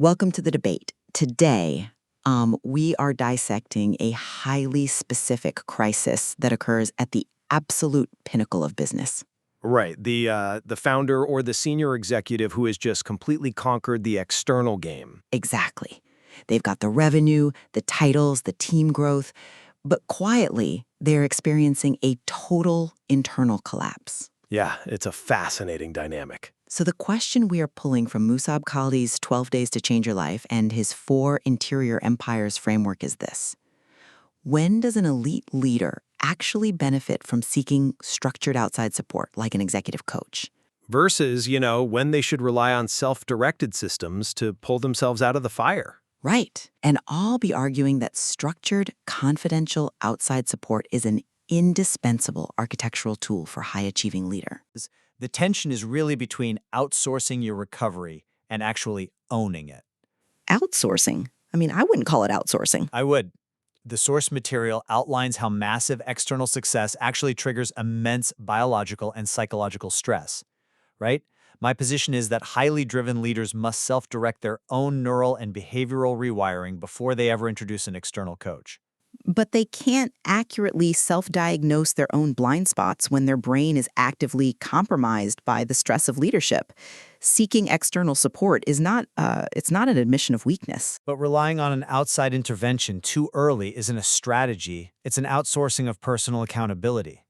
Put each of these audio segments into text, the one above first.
Welcome to the debate. Today, we are dissecting a highly specific crisis that occurs at the absolute pinnacle of business. Right. The founder or the senior executive who has just completely conquered the external game. Exactly. They've got the revenue, the titles, the team growth, but quietly, they're experiencing a total internal collapse. Yeah, it's a fascinating dynamic. So the question we are pulling from Musab Khaldi's 12 Days to Change Your Life and his 4 Interior Empires framework is this. When does an elite leader actually benefit from seeking structured outside support, like an executive coach? Versus, when they should rely on self-directed systems to pull themselves out of the fire. Right. And I'll be arguing that structured, confidential outside support is an indispensable architectural tool for high-achieving leader. The tension is really between outsourcing your recovery and actually owning it. Outsourcing? I wouldn't call it outsourcing. I would. The source material outlines how massive external success actually triggers immense biological and psychological stress, right? My position is that highly driven leaders must self-direct their own neural and behavioral rewiring before they ever introduce an external coach. But they can't accurately self-diagnose their own blind spots when their brain is actively compromised by the stress of leadership. Seeking external support is it's not an admission of weakness. But relying on an outside intervention too early isn't a strategy, it's an outsourcing of personal accountability.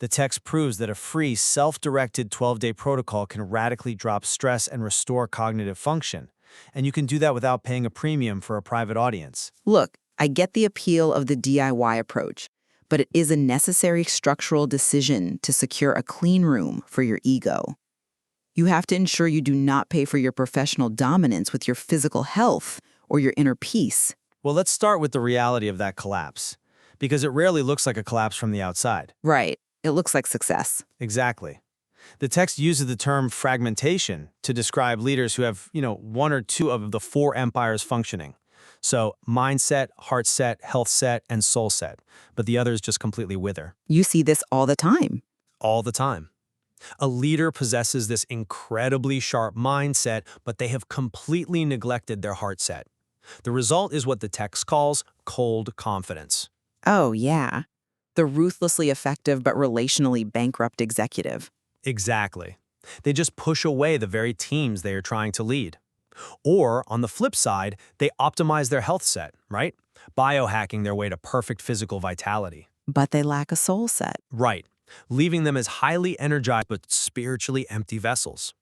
The text proves that a free, self-directed 12-day protocol can radically drop stress and restore cognitive function. And you can do that without paying a premium for a private audience. Look, I get the appeal of the DIY approach, but it is a necessary structural decision to secure a clean room for your ego. You have to ensure you do not pay for your professional dominance with your physical health or your inner peace. Well, let's start with the reality of that collapse, because it rarely looks like a collapse from the outside. Right. It looks like success. Exactly. The text uses the term fragmentation to describe leaders who have, one or two of the 4 empires functioning. So mindset, heart set, health set, and soul set. But the others just completely wither. You see this all the time. All the time. A leader possesses this incredibly sharp mindset, but they have completely neglected their heart set. The result is what the text calls cold confidence. Oh, yeah. The ruthlessly effective but relationally bankrupt executive. Exactly. They just push away the very teams they are trying to lead. Or, on the flip side, they optimize their health set, right? Biohacking their way to perfect physical vitality. But they lack a soul set. Right. Leaving them as highly energized but spiritually empty vessels.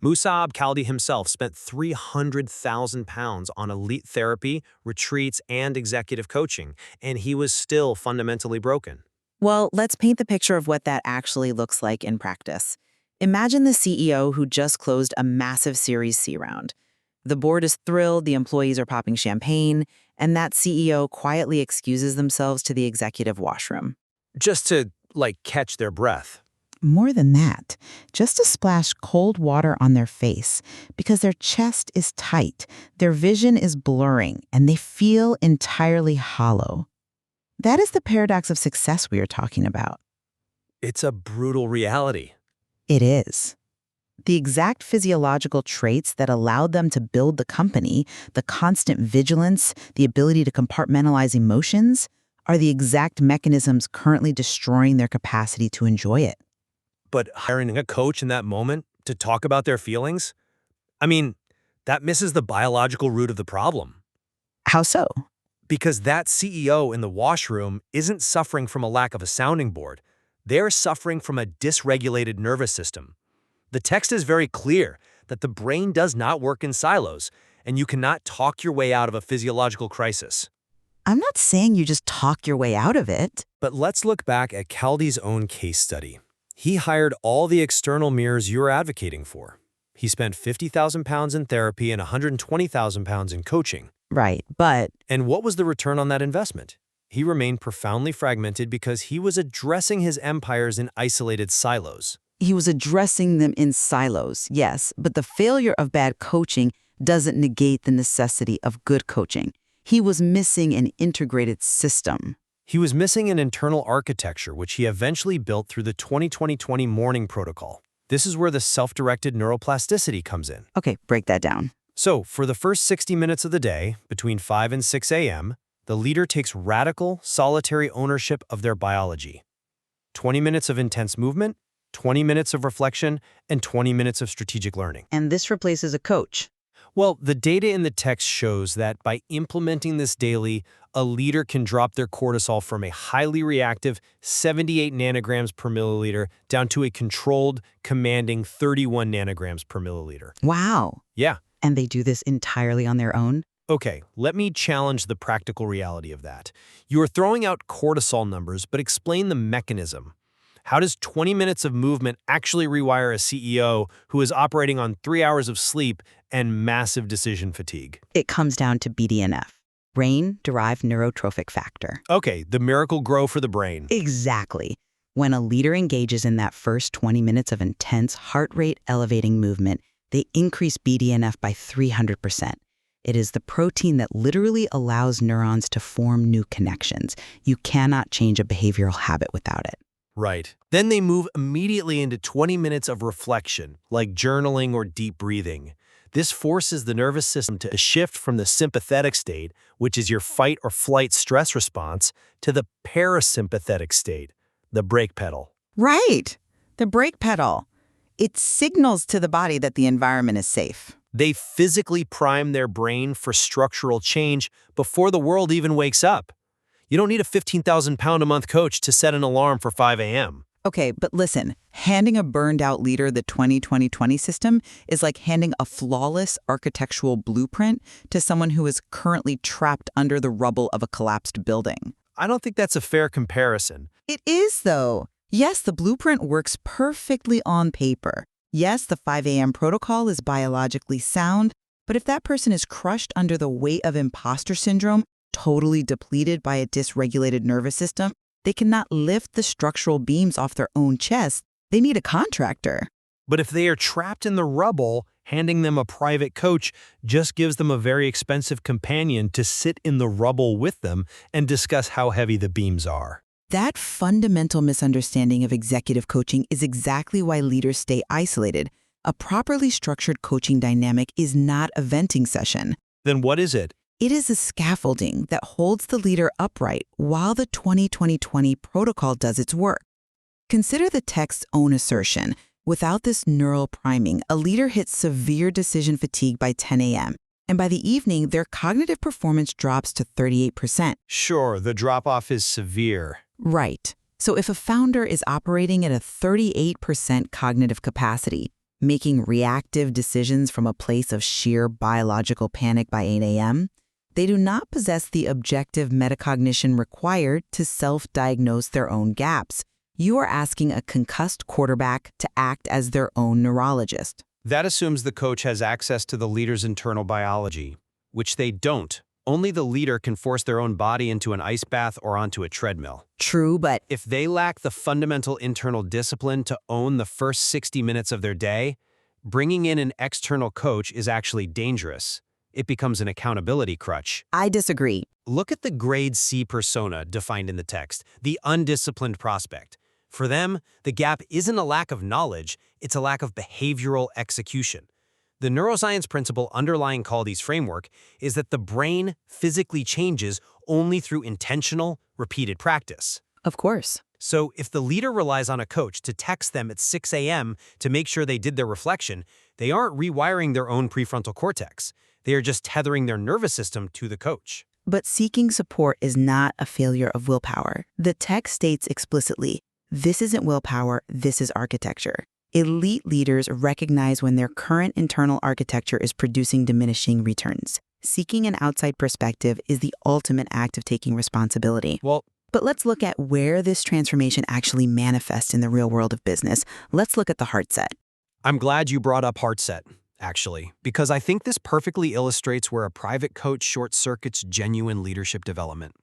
Musab Khaldi himself spent 300,000 pounds on elite therapy, retreats, and executive coaching, and he was still fundamentally broken. Well, let's paint the picture of what that actually looks like in practice. Imagine the CEO who just closed a massive Series C round. The board is thrilled, the employees are popping champagne, and that CEO quietly excuses themselves to the executive washroom. Just to, catch their breath. More than that, just to splash cold water on their face because their chest is tight, their vision is blurring, and they feel entirely hollow. That is the paradox of success we are talking about. It's a brutal reality. It is. The exact physiological traits that allowed them to build the company, the constant vigilance, the ability to compartmentalize emotions, are the exact mechanisms currently destroying their capacity to enjoy it. But hiring a coach in that moment to talk about their feelings? That misses the biological root of the problem. How so? Because that CEO in the washroom isn't suffering from a lack of a sounding board. They're suffering from a dysregulated nervous system. The text is very clear that the brain does not work in silos, and you cannot talk your way out of a physiological crisis. I'm not saying you just talk your way out of it. But let's look back at Khaldi's own case study. He hired all the external mirrors you're advocating for. He spent 50,000 pounds in therapy and 120,000 pounds in coaching. Right, but... And what was the return on that investment? He remained profoundly fragmented because he was addressing his empires in isolated silos. He was addressing them in silos, yes, but the failure of bad coaching doesn't negate the necessity of good coaching. He was missing an integrated system. He was missing an internal architecture, which he eventually built through the 20-20-20 morning protocol. This is where the self-directed neuroplasticity comes in. Okay, break that down. So, for the first 60 minutes of the day, between 5 and 6 a.m., the leader takes radical, solitary ownership of their biology. 20 minutes of intense movement, 20 minutes of reflection, and 20 minutes of strategic learning. And this replaces a coach. Well, the data in the text shows that by implementing this daily, a leader can drop their cortisol from a highly reactive 78 nanograms per milliliter down to a controlled, commanding 31 nanograms per milliliter. Wow. Yeah. And they do this entirely on their own? Okay, let me challenge the practical reality of that. You are throwing out cortisol numbers, but explain the mechanism. How does 20 minutes of movement actually rewire a CEO who is operating on 3 hours of sleep and massive decision fatigue? It comes down to BDNF, brain-derived neurotrophic factor. Okay, the miracle grow for the brain. Exactly. When a leader engages in that first 20 minutes of intense heart rate elevating movement, they increase BDNF by 300%. It is the protein that literally allows neurons to form new connections. You cannot change a behavioral habit without it. Right. Then they move immediately into 20 minutes of reflection, like journaling or deep breathing. This forces the nervous system to shift from the sympathetic state, which is your fight or flight stress response, to the parasympathetic state, the brake pedal. Right. The brake pedal. It signals to the body that the environment is safe. They physically prime their brain for structural change before the world even wakes up. You don't need a 15,000-pound-a-month coach to set an alarm for 5 a.m. Okay, but listen, handing a burned-out leader the 20-20-20 system is like handing a flawless architectural blueprint to someone who is currently trapped under the rubble of a collapsed building. I don't think that's a fair comparison. It is, though. Yes, the blueprint works perfectly on paper. Yes, the 5 a.m. protocol is biologically sound, but if that person is crushed under the weight of imposter syndrome, totally depleted by a dysregulated nervous system, they cannot lift the structural beams off their own chest. They need a contractor. But if they are trapped in the rubble, handing them a private coach just gives them a very expensive companion to sit in the rubble with them and discuss how heavy the beams are. That fundamental misunderstanding of executive coaching is exactly why leaders stay isolated. A properly structured coaching dynamic is not a venting session. Then what is it? It is a scaffolding that holds the leader upright while the 20-20-20 protocol does its work. Consider the text's own assertion. Without this neural priming, a leader hits severe decision fatigue by 10 a.m., and by the evening, their cognitive performance drops to 38%. Sure, the drop-off is severe. Right. So if a founder is operating at a 38% cognitive capacity, making reactive decisions from a place of sheer biological panic by 8 a.m., they do not possess the objective metacognition required to self-diagnose their own gaps. You are asking a concussed quarterback to act as their own neurologist. That assumes the coach has access to the leader's internal biology, which they don't. Only the leader can force their own body into an ice bath or onto a treadmill. True, but If they lack the fundamental internal discipline to own the first 60 minutes of their day, bringing in an external coach is actually dangerous. It becomes an accountability crutch. I disagree. Look at the grade C persona defined in the text, the undisciplined prospect. For them, the gap isn't a lack of knowledge, it's a lack of behavioral execution. The neuroscience principle underlying Caldy's framework is that the brain physically changes only through intentional, repeated practice. Of course. So if the leader relies on a coach to text them at 6 a.m. to make sure they did their reflection, they aren't rewiring their own prefrontal cortex. They are just tethering their nervous system to the coach. But seeking support is not a failure of willpower. The text states explicitly, this isn't willpower, this is architecture. Elite leaders recognize when their current internal architecture is producing diminishing returns. Seeking an outside perspective is the ultimate act of taking responsibility. But let's look at where this transformation actually manifests in the real world of business. Let's look at the heart set. I'm glad you brought up heart set, actually, because I think this perfectly illustrates where a private coach short-circuits genuine leadership development.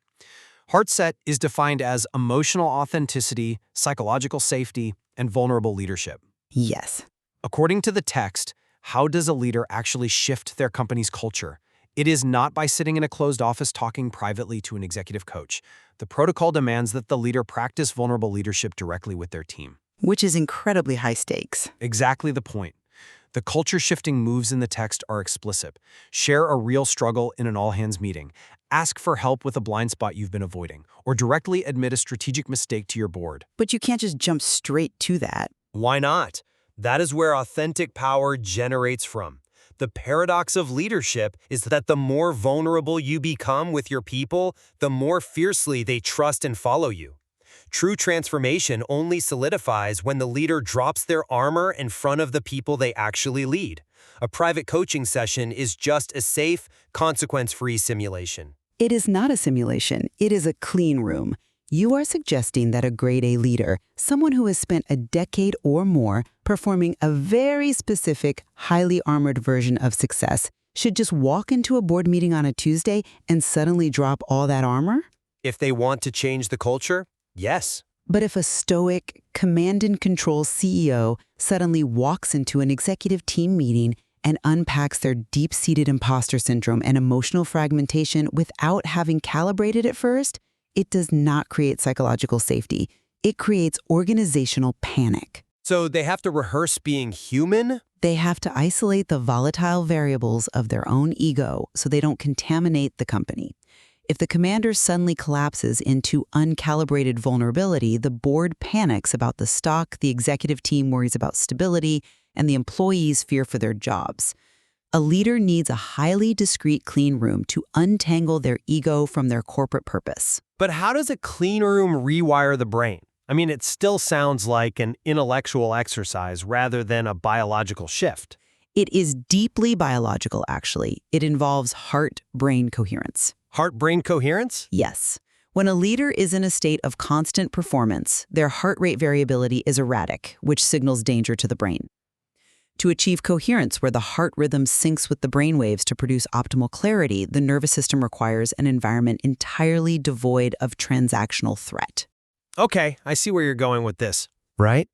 Heart set is defined as emotional authenticity, psychological safety, and vulnerable leadership. Yes. According to the text, how does a leader actually shift their company's culture? It is not by sitting in a closed office talking privately to an executive coach. The protocol demands that the leader practice vulnerable leadership directly with their team. Which is incredibly high stakes. Exactly the point. The culture-shifting moves in the text are explicit. Share a real struggle in an all-hands meeting. Ask for help with a blind spot you've been avoiding, or directly admit a strategic mistake to your board. But you can't just jump straight to that. Why not? That is where authentic power generates from. The paradox of leadership is that the more vulnerable you become with your people, the more fiercely they trust and follow you. True transformation only solidifies when the leader drops their armor in front of the people they actually lead. A private coaching session is just a safe, consequence-free simulation. It is not a simulation. It is a clean room. You are suggesting that a grade A leader, someone who has spent a decade or more performing a very specific, highly armored version of success, should just walk into a board meeting on a Tuesday and suddenly drop all that armor? If they want to change the culture, yes. But if a stoic, command-and-control CEO suddenly walks into an executive team meeting and unpacks their deep-seated imposter syndrome and emotional fragmentation without having calibrated it first, it does not create psychological safety. It creates organizational panic. So they have to rehearse being human? They have to isolate the volatile variables of their own ego so they don't contaminate the company. If the commander suddenly collapses into uncalibrated vulnerability, the board panics about the stock, the executive team worries about stability, and the employees fear for their jobs. A leader needs a highly discreet clean room to untangle their ego from their corporate purpose. But how does a clean room rewire the brain? I mean, it still sounds like an intellectual exercise rather than a biological shift. It is deeply biological, actually. It involves heart-brain coherence. Heart-brain coherence? Yes. When a leader is in a state of constant performance, their heart rate variability is erratic, which signals danger to the brain. To achieve coherence where the heart rhythm syncs with the brain waves to produce optimal clarity, the nervous system requires an environment entirely devoid of transactional threat. Okay, I see where you're going with this, right?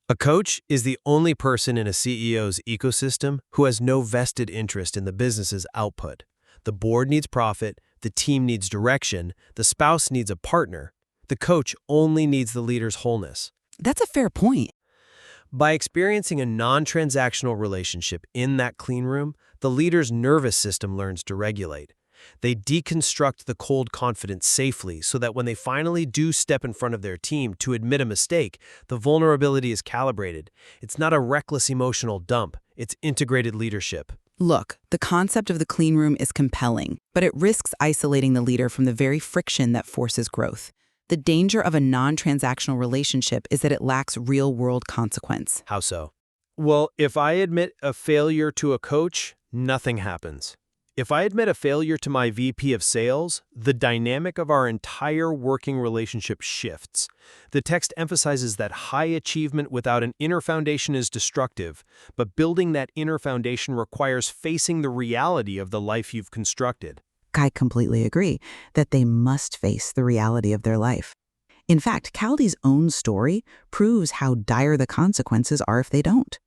A coach is the only person in a CEO's ecosystem who has no vested interest in the business's output. The board needs profit, the team needs direction, the spouse needs a partner. The coach only needs the leader's wholeness. That's a fair point. By experiencing a non-transactional relationship in that clean room, the leader's nervous system learns to regulate. They deconstruct the cold confidence safely so that when they finally do step in front of their team to admit a mistake, the vulnerability is calibrated. It's not a reckless emotional dump, it's integrated leadership. Look, the concept of the clean room is compelling, but it risks isolating the leader from the very friction that forces growth. The danger of a non-transactional relationship is that it lacks real-world consequence. How so? Well, if I admit a failure to a coach, nothing happens. If I admit a failure to my VP of sales, the dynamic of our entire working relationship shifts. The text emphasizes that high achievement without an inner foundation is destructive, but building that inner foundation requires facing the reality of the life you've constructed. I completely agree that they must face the reality of their life. In fact, Caldi's own story proves how dire the consequences are if they don't.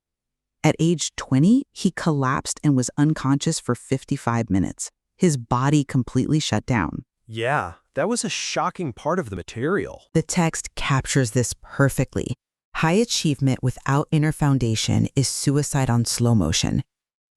At age 20, he collapsed and was unconscious for 55 minutes. His body completely shut down. Yeah, that was a shocking part of the material. The text captures this perfectly. High achievement without inner foundation is suicide on slow motion.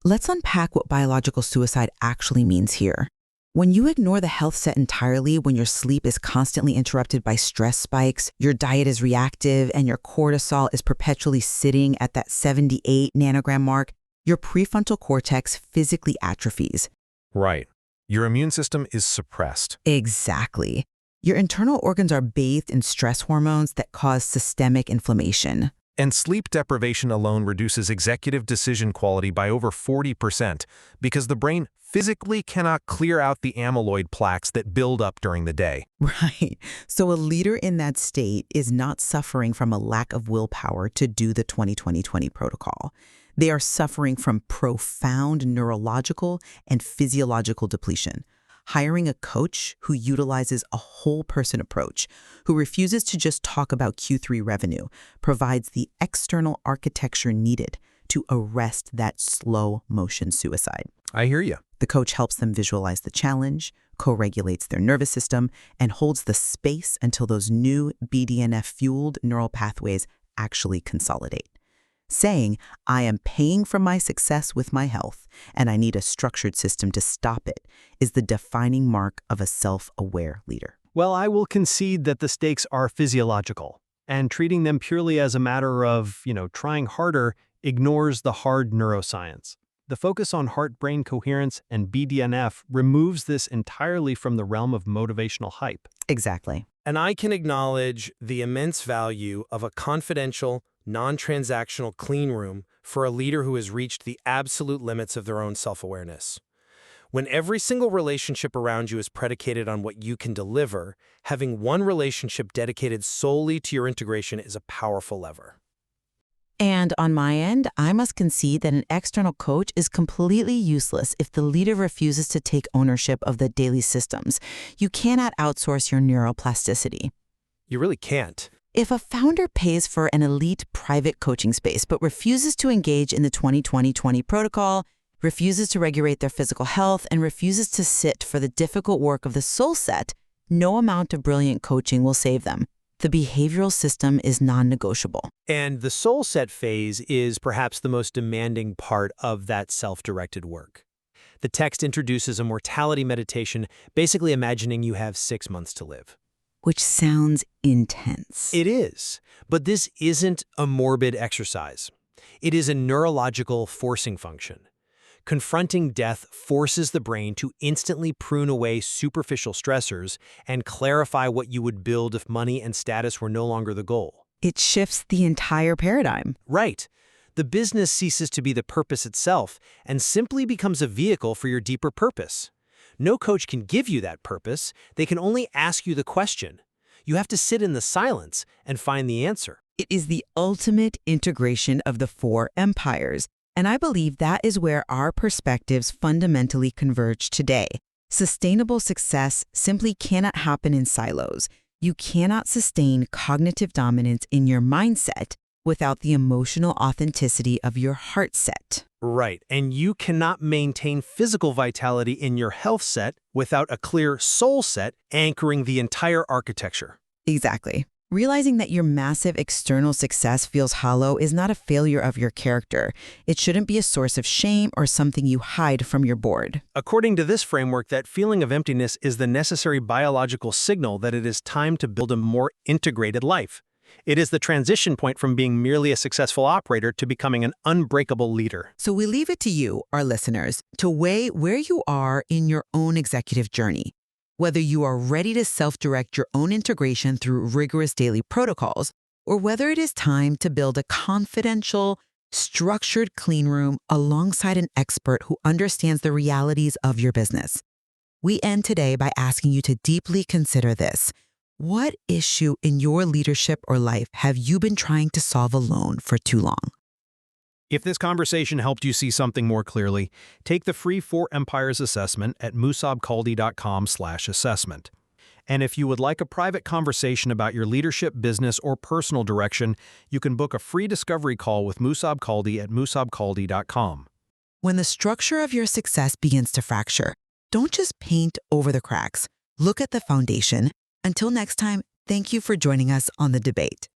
Let's unpack what biological suicide actually means here. When you ignore the health set entirely, when your sleep is constantly interrupted by stress spikes, your diet is reactive, and your cortisol is perpetually sitting at that 78 nanogram mark, your prefrontal cortex physically atrophies. Right. Your immune system is suppressed. Exactly. Your internal organs are bathed in stress hormones that cause systemic inflammation. And sleep deprivation alone reduces executive decision quality by over 40% because the brain physically cannot clear out the amyloid plaques that build up during the day. Right. So a leader in that state is not suffering from a lack of willpower to do the 20-20-20 protocol. They are suffering from profound neurological and physiological depletion. Hiring a coach who utilizes a whole person approach, who refuses to just talk about Q3 revenue, provides the external architecture needed to arrest that slow motion suicide. I hear you. The coach helps them visualize the challenge, co-regulates their nervous system, and holds the space until those new BDNF-fueled neural pathways actually consolidate. Saying, I am paying for my success with my health, and I need a structured system to stop it, is the defining mark of a self-aware leader. Well, I will concede that the stakes are physiological, and treating them purely as a matter of, trying harder ignores the hard neuroscience. The focus on heart-brain coherence and BDNF removes this entirely from the realm of motivational hype. Exactly. And I can acknowledge the immense value of a confidential, non-transactional clean room for a leader who has reached the absolute limits of their own self-awareness. When every single relationship around you is predicated on what you can deliver, having one relationship dedicated solely to your integration is a powerful lever. And on my end, I must concede that an external coach is completely useless if the leader refuses to take ownership of the daily systems. You cannot outsource your neuroplasticity. You really can't. If a founder pays for an elite private coaching space but refuses to engage in the 20-20-20 protocol, refuses to regulate their physical health, and refuses to sit for the difficult work of the soul set, no amount of brilliant coaching will save them. The behavioral system is non-negotiable. And the soul set phase is perhaps the most demanding part of that self-directed work. The text introduces a mortality meditation, basically imagining you have 6 months to live. Which sounds intense. It is, but this isn't a morbid exercise. It is a neurological forcing function. Confronting death forces the brain to instantly prune away superficial stressors and clarify what you would build if money and status were no longer the goal. It shifts the entire paradigm. Right. The business ceases to be the purpose itself and simply becomes a vehicle for your deeper purpose. No coach can give you that purpose. They can only ask you the question. You have to sit in the silence and find the answer. It is the ultimate integration of the 4 empires. And I believe that is where our perspectives fundamentally converge today. Sustainable success simply cannot happen in silos. You cannot sustain cognitive dominance in your mindset without the emotional authenticity of your heart set. Right, and you cannot maintain physical vitality in your health set without a clear soul set anchoring the entire architecture. Exactly. Realizing that your massive external success feels hollow is not a failure of your character. It shouldn't be a source of shame or something you hide from your board. According to this framework, that feeling of emptiness is the necessary biological signal that it is time to build a more integrated life. It is the transition point from being merely a successful operator to becoming an unbreakable leader. So we leave it to you, our listeners, to weigh where you are in your own executive journey. Whether you are ready to self-direct your own integration through rigorous daily protocols, or whether it is time to build a confidential, structured clean room alongside an expert who understands the realities of your business. We end today by asking you to deeply consider this. What issue in your leadership or life have you been trying to solve alone for too long? If this conversation helped you see something more clearly, take the free 4 Empires assessment at musabkaldi.com/assessment. And if you would like a private conversation about your leadership, business, or personal direction, you can book a free discovery call with Musab Kaldi at musabkaldi.com. When the structure of your success begins to fracture, don't just paint over the cracks. Look at the foundation. Until next time, thank you for joining us on The Debate.